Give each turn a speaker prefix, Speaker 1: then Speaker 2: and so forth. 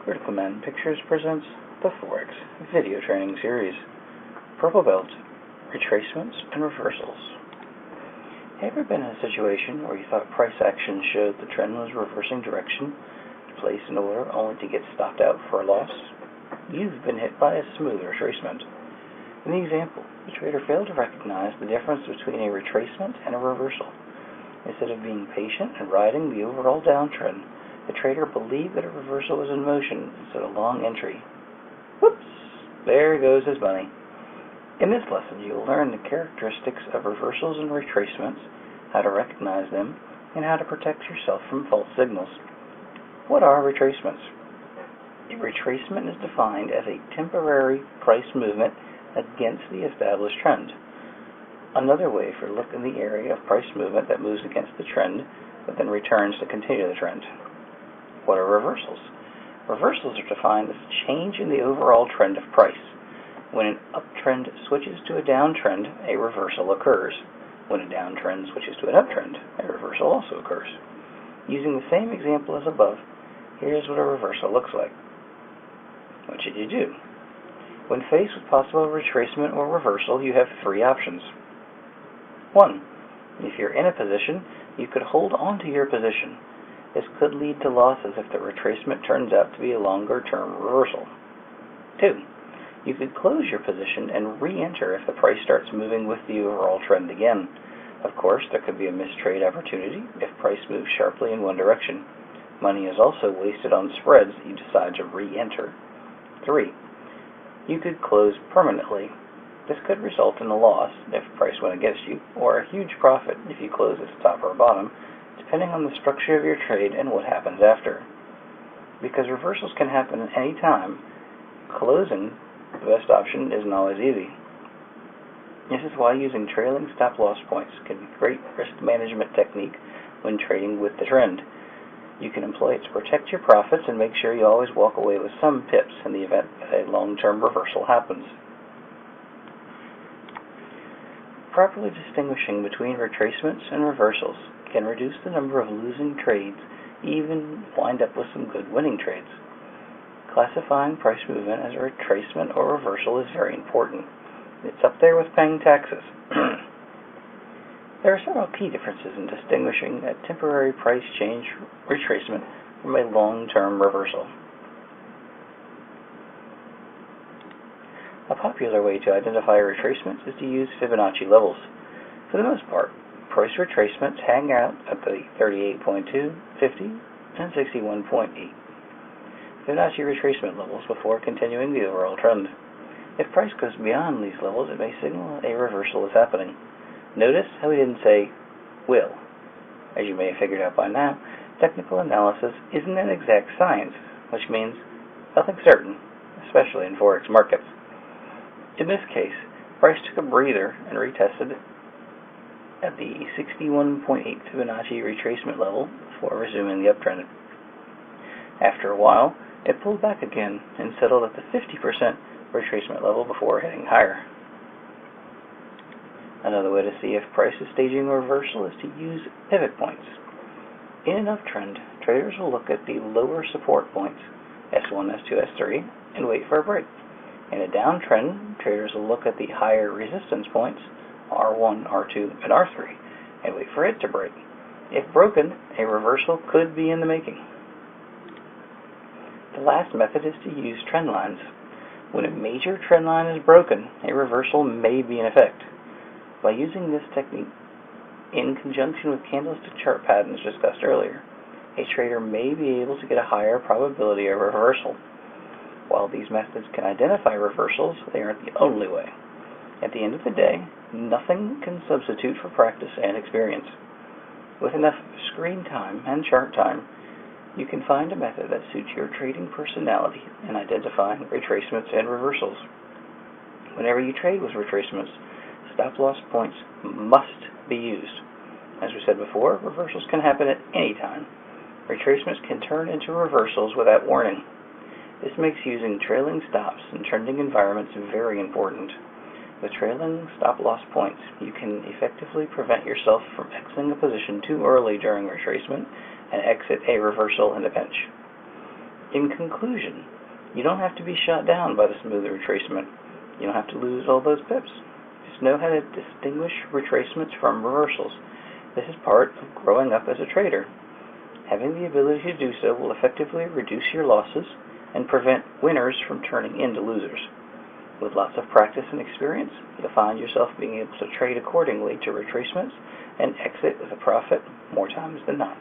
Speaker 1: Critical Man Pictures presents the Forex video training series, Purple Belt, Retracements and Reversals. Have you ever been in a situation where you thought price action showed the trend was reversing direction to place an order only to get stopped out for a loss? You've been hit by a smooth retracement. In the example, the trader failed to recognize the difference between a retracement and a reversal. Instead of being patient and riding the overall downtrend, the trader believed that a reversal was in motion instead of a long entry. Whoops! There goes his money. In this lesson, you will learn the characteristics of reversals and retracements, how to recognize them, and how to protect yourself from false signals. What are retracements? A retracement is defined as a temporary price movement against the established trend. Another way for look in the area of price movement that moves against the trend, but then returns to continue the trend. What are reversals? Reversals are defined as a change in the overall trend of price. When an uptrend switches to a downtrend, a reversal occurs. When a downtrend switches to an uptrend, a reversal also occurs. Using the same example as above, here's what a reversal looks like. What should you do? When faced with possible retracement or reversal, you have three options. 1. If you're in a position, you could hold on to your position. This could lead to losses if the retracement turns out to be a longer-term reversal. 2. You could close your position and re-enter if the price starts moving with the overall trend again. Of course, there could be a missed trade opportunity if price moves sharply in one direction. Money is also wasted on spreads that you decide to re-enter. 3. You could close permanently. This could result in a loss if price went against you, or a huge profit if you close at the top or bottom, depending on the structure of your trade and what happens after. Because reversals can happen at any time, closing the best option isn't always easy. This is why using trailing stop-loss points can be a great risk management technique when trading with the trend. You can employ it to protect your profits and make sure you always walk away with some pips in the event that a long-term reversal happens. Properly distinguishing between retracements and reversals can reduce the number of losing trades, even wind up with some good winning trades. Classifying price movement as a retracement or reversal is very important. It's up there with paying taxes. There are several key differences in distinguishing a temporary price change retracement from a long-term reversal. A popular way to identify retracements is to use Fibonacci levels. For the most part, price retracements hang out at the 38.2, 50, and 61.8 Fibonacci retracement levels before continuing the overall trend. If price goes beyond these levels, it may signal a reversal is happening. Notice how we didn't say will. As you may have figured out by now, technical analysis isn't an exact science, which means nothing certain, especially in Forex markets. In this case, price took a breather and retested at the 61.8 Fibonacci retracement level before resuming the uptrend. After a while, it pulled back again and settled at the 50% retracement level before heading higher. Another way to see if price is staging a reversal is to use pivot points. In an uptrend, traders will look at the lower support points, S1, S2, S3, and wait for a break. In a downtrend, traders will look at the higher resistance points, R1, R2, and R3, and wait for it to break. If broken, a reversal could be in the making. The last method is to use trend lines. When a major trend line is broken, a reversal may be in effect. By using this technique in conjunction with candlestick chart patterns discussed earlier, a trader may be able to get a higher probability of reversal. While these methods can identify reversals, they aren't the only way. At the end of the day, nothing can substitute for practice and experience. With enough screen time and chart time, you can find a method that suits your trading personality in identifying retracements and reversals. Whenever you trade with retracements, stop-loss points must be used. As we said before, reversals can happen at any time. Retracements can turn into reversals without warning. This makes using trailing stops in trending environments very important. With trailing stop-loss points, you can effectively prevent yourself from exiting a position too early during retracement and exit a reversal in the pinch. In conclusion, you don't have to be shot down by the smooth retracement. You don't have to lose all those pips. Just know how to distinguish retracements from reversals. This is part of growing up as a trader. Having the ability to do so will effectively reduce your losses and prevent winners from turning into losers. With lots of practice and experience, you'll find yourself being able to trade accordingly to retracements and exit with a profit more times than not.